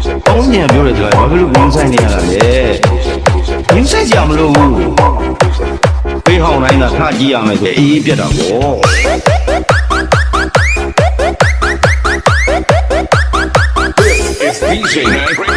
ကောင်းမြင်ပြောတယ်ဆိုတာဘာဖြစ်လို့ဝင်ဆိုင်နေရတာလဲဝင်ဆိုင်ကြမလို့ဘေးဟောင်းတိုင်းကထားကြည့်ရမယ်ဆိုအေးပြတ်တာပေါ့ It's DJ Night.